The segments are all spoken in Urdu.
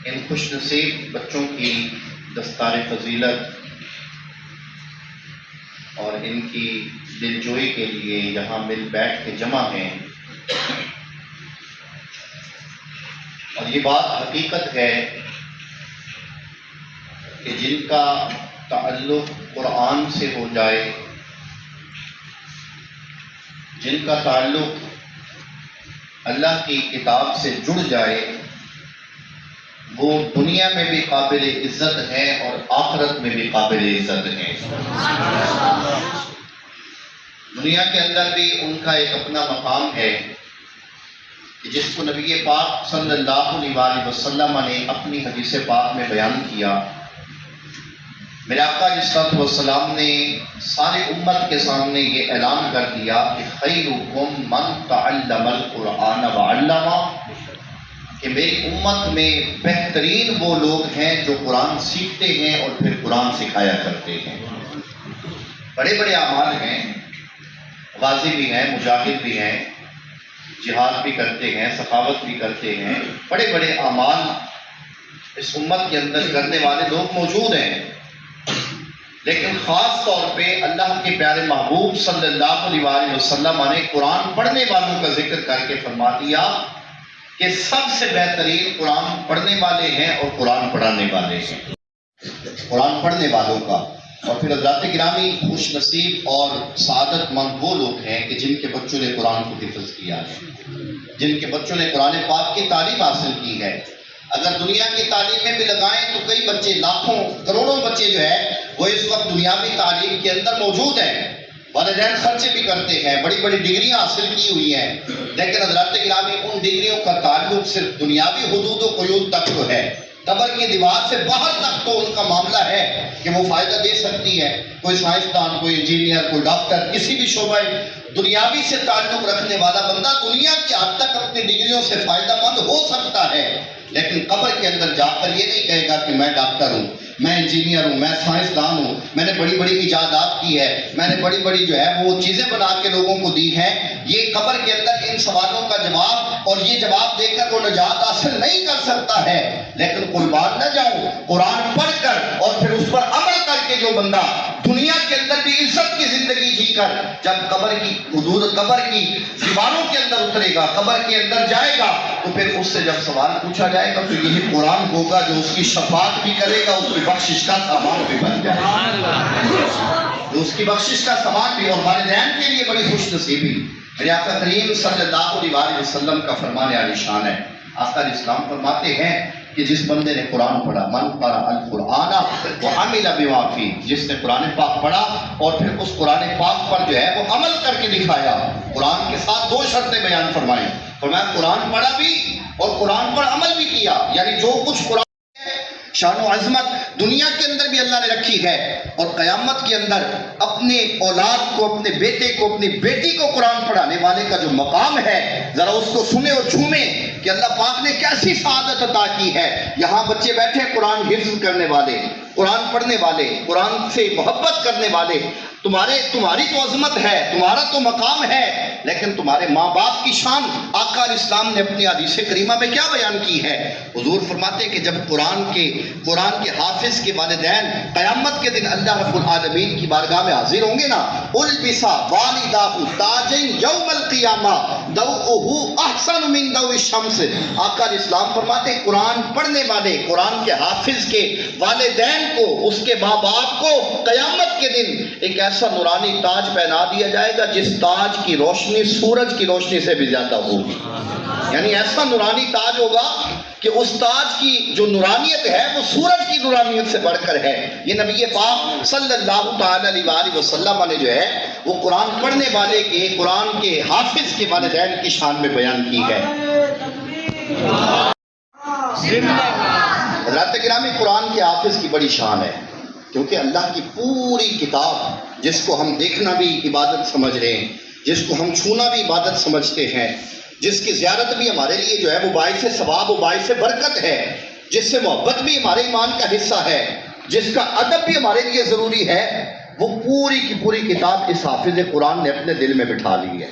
ان خوش نصیب بچوں کی دستار فضیلت اور ان کی دلجوئی کے لیے یہاں مل بیٹھ کے جمع ہیں، اور یہ بات حقیقت ہے کہ جن کا تعلق قرآن سے ہو جائے، جن کا تعلق اللہ کی کتاب سے جڑ جائے، وہ دنیا میں بھی قابل عزت ہیں اور آخرت میں بھی قابل عزت ہیں۔ دنیا کے اندر بھی ان کا ایک اپنا مقام ہے کہ جس کو نبی پاک صلی اللہ علیہ وسلم نے اپنی حدیث پاک میں بیان کیا۔ میرے آقا علیہ الصلوۃ والسلام نے سارے امت کے سامنے یہ اعلان کر دیا کہ خیرکم من تعلم القرآن وعلمہ، کہ میری امت میں بہترین وہ لوگ ہیں جو قرآن سیکھتے ہیں اور پھر قرآن سکھایا کرتے ہیں۔ بڑے بڑے اعمال ہیں، غازی بھی ہیں، مجاہد بھی ہیں، جہاد بھی کرتے ہیں، سخاوت بھی کرتے ہیں، بڑے بڑے اعمال اس امت کے اندر کرنے والے لوگ موجود ہیں، لیکن خاص طور پہ اللہ کے پیارے محبوب صلی اللہ علیہ وسلم نے قرآن پڑھنے والوں کا ذکر کر کے فرما دیا کہ سب سے بہترین قرآن پڑھنے والے ہیں اور قرآن پڑھانے والے ہیں۔ قرآن پڑھنے والوں کا، اور پھر حضرات گرامی خوش نصیب اور سعادت مند وہ لوگ ہیں کہ جن کے بچوں نے قرآن کو حفظ کیا ہے، جن کے بچوں نے قرآن پاک کی تعلیم حاصل کی ہے۔ اگر دنیا کی تعلیم میں بھی لگائیں تو کئی بچے، لاکھوں کروڑوں بچے جو ہے وہ اس وقت دنیاوی تعلیم کے اندر موجود ہیں، والدین خرچے بھی کرتے ہیں، بڑی بڑی ڈگریاں حاصل کی ہوئی ہیں، لیکن حضرات گرامی ان ڈگریوں کا تعلق صرف دنیاوی حدود و قیود تک تو ہے، قبر کی دیوار سے باہر تک تو ان کا معاملہ ہے کہ وہ فائدہ دے سکتی ہے۔ کوئی سائنسدان، کوئی انجینئر، کوئی ڈاکٹر، کسی بھی شعبہ دنیاوی سے تعلق رکھنے والا بندہ دنیا کی حد تک اپنی ڈگریوں سے فائدہ مند ہو سکتا ہے، لیکن قبر کے اندر جا کر یہ نہیں کہے گا کہ میں ڈاکٹر ہوں، میں انجینئر ہوں، میں سائنسدان ہوں، میں نے بڑی بڑی ایجادات کی ہے، میں نے بڑی بڑی جو ہے وہ چیزیں بنا کے لوگوں کو دی ہیں۔ یہ قبر کے اندر ان سوالوں کا جواب اور یہ جواب دے کر وہ نجات حاصل نہیں کر سکتا ہے، لیکن قربان نہ جاؤں، قرآن پڑھ کر اور پھر اس پر عمل کر کے جو بندہ دنیا کے اندر بھی عزت کی زندگی جی کر جب قبر کی حدود، قبر کی دیواروں کے اندر اترے گا، قبر کے اندر جائے گا، تو پھر اس سے جب سوال پوچھا جائے گا تو یہی قرآن ہوگا جو اس کی شفاعت بھی کرے گا، اس کی بخشش کا سامان بھی بن جائے گا، اس کی بخشش کا سامان بھی۔ اور والدین کے لیے بڑی خوش نصیبی میرے آقا کریم صلی اللہ علیہ وسلم کا فرمان عالی شان ہے۔ آقا علیہ السلام فرماتے ہیں کہ جس بندے نے قرآن پڑھا، من قرأ القرآن وعمل بما فیہ، جس نے قرآن پاک پڑھا اور پھر اس قرآن پاک پر جو ہے وہ عمل کر کے دکھایا، قرآن کے ساتھ دو شرطیں بیان فرمائیں، فرمایا قرآن پڑھا بھی اور قرآن پر عمل بھی کیا، یعنی جو کچھ قرآن شان و عظمت دنیا کے اندر بھی اللہ نے رکھی ہے، اور قیامت کے اندر اپنے اولاد کو، اپنے بیٹے کو، اپنی بیٹی کو قرآن پڑھانے والے کا جو مقام ہے، ذرا اس کو سنیں اور جھومیں کہ اللہ پاک نے کیسی سعادت عطا کی ہے۔ یہاں بچے بیٹھے قرآن حفظ کرنے والے، قرآن پڑھنے والے، قرآن سے محبت کرنے والے، تمہاری تو عظمت ہے، تمہارا تو مقام ہے، لیکن تمہارے ماں باپ کی شان آقا علیہ السلام نے اپنی حدیث کریمہ میں کیا بیان کی ہے؟ حضور فرماتے ہیں کہ جب قرآن کے حافظ کے والدین قیامت کے دن اللہ رب العالمین کی بارگاہ میں حاضر ہوں گے نا، البسا والداہ تاجن یوم القیامہ ضوءہ احسن من ضوء الشمس۔ آقا علیہ السلام فرماتے ہیں قرآن پڑھنے والے، قرآن کے حافظ کے والدین کو، اس کے ماں باپ کو قیامت کے دن ایک ایسا نورانی تاج پہنا دیا جائے گا جس تاج کی روشنی سورج کی روشنی سے بھی زیادہ ہوگی، یعنی ایسا نورانی تاج ہوگا کہ اس تاج کی جو نورانیت ہے وہ سورج کی نورانیت سے بڑھ کر ہے۔ یہ نبی پاک صلی اللہ تعالی علیہ وسلم نے جو ہے وہ قرآن پڑھنے والے کے، قرآن کے حافظ کے والدین کی شان میں بیان کی ہے۔ حضرات گرامی، قرآن کے حافظ کی بڑی شان ہے، کیونکہ اللہ کی پوری کتاب جس کو ہم دیکھنا بھی عبادت سمجھ رہے ہیں، جس کو ہم چھونا بھی عبادت سمجھتے ہیں، جس کی زیارت بھی ہمارے لیے جو ہے وہ باعث ثواب و باعث برکت ہے، جس سے محبت بھی ہمارے ایمان کا حصہ ہے، جس کا ادب بھی ہمارے لیے ضروری ہے، وہ پوری کی پوری کتاب اس حافظ قرآن نے اپنے دل میں بٹھا لی ہے۔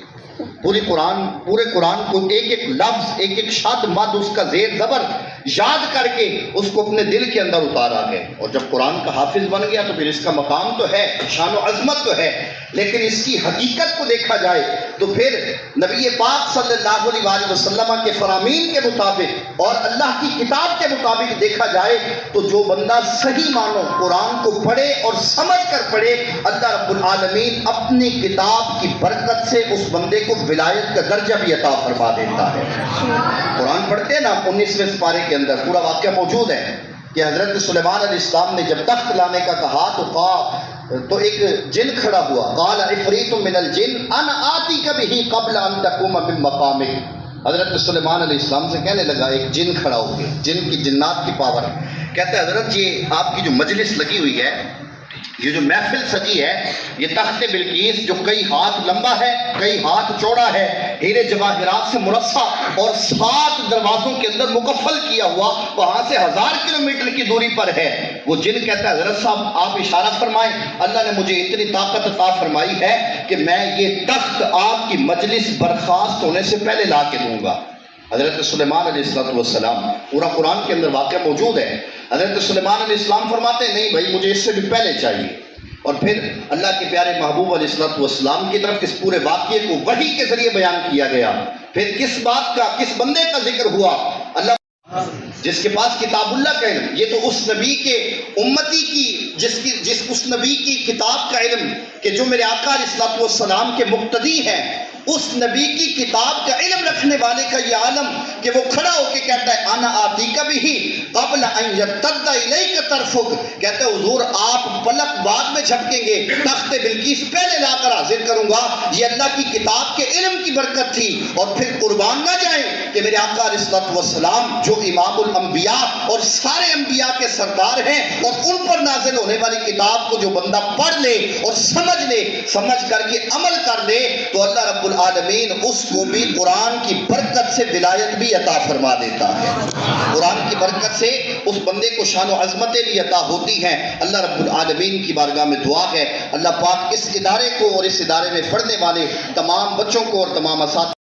پورے قرآن کو ایک ایک لفظ، ایک ایک شد مد، اس کا زیر زبر یاد کر کے اس کو اپنے دل کے اندر اتارا ہے. اور جب قرآن کا حافظ بن گیا تو پھر اس کا مقام تو ہے، شان و عظمت تو ہے، لیکن اس کی حقیقت کو دیکھا جائے تو پھر نبی پاک صلی اللہ علیہ وسلم کے فرامین کے مطابق اور اللہ کی کتاب کے مطابق دیکھا جائے تو جو بندہ صحیح معنوں قرآن کو پڑھے اور سمجھ کر پڑھے، اللہ رب العالمین اپنی کتاب کی برکت سے اس بندے کو ولایت کا درجہ بھی عطا فرما دیتا ہے. قرآن پڑھتے ہیں نا 19ویں سپارے کے اندر پورا واقعہ موجود ہے کہ حضرت سلیمان علیہ السلام نے جب تخت لانے کا کہا تو ایک جن کھڑا ہوا. قال عفریت من الجن انا آتیک بہ قبل ان تقوم من مقامک. حضرت سلیمان علیہ السلام سے کہنے لگا، ایک جن کھڑا ہو گیا، جن کی جنات کی پاور، کہتے ہیں حضرت یہ آپ کی جو مجلس لگی ہوئی ہے، یہ جو محفل سجی ہے، یہ تخت بلقیس جو کئی ہاتھ لمبا ہے کئی ہاتھ چوڑا ہے، ہیرے جواہرات سے مرصع اور 7 دروازوں کے اندر مکفل کیا ہوا، وہاں سے 1000 کلومیٹر کی دوری پر ہے. وہ جن کہتا ہے حضرت صاحب آپ اشارہ فرمائیں، اللہ نے مجھے اتنی طاقت عطا فرمائی ہے کہ میں یہ تخت آپ کی مجلس برخاست ہونے سے پہلے لا کے دوں گا. حضرت سلیمان علیہ السلام پورا قرآن کے اندر واقعہ موجود ہے. حضرت سلیمان علیہ السلام فرماتے ہیں نہیں بھائی مجھے اس سے بھی پہلے چاہیے. اور پھر اللہ کے پیارے محبوب علیہ السلام کی طرف اس پورے واقعے کو وحی کے ذریعے بیان کیا گیا. پھر کس بات کا، کس بندے کا ذکر ہوا؟ اللہ جس کے پاس کتاب اللہ کا علم. یہ تو اس نبی کے امتی کی جس اس نبی کی کتاب کا علم کہ جو میرے آقا علیہ السلام کے مقتدی ہیں، اس نبی کی کتاب کا علم رکھنے والے کا یہ عالم کہ وہ کھڑا ہو کے کہتا ہے انا آتیک بہ قبل ان یرتد الیک طرفک. کہتا ہے حضور آپ پلک بعد میں جھپکیں گے، تخت بلقیس پہلے لا کر حاضر کروں گا. یہ اللہ کی کتاب کے علم کی برکت تھی. اور پھر قربان نہ جائیں کہ میرے آقا علیہ السلام جو امام الانبیاء اور سارے انبیاء کے سردار ہیں، اور ان پر نازل ہونے والی کتاب کو جو بندہ پڑھ لے اور سمجھ لے، سمجھ کر کے عمل کر لے، تو اللہ رب العالمین اس کو بھی قرآن کی برکت سے ولایت بھی عطا فرما دیتا ہے. قرآن کی برکت سے اس بندے کو شان و عظمتیں بھی عطا ہوتی ہیں. اللہ رب العالمین کی بارگاہ میں دعا ہے اللہ پاک اس ادارے کو اور اس ادارے میں پڑھنے والے تمام بچوں کو اور تمام اساتذہ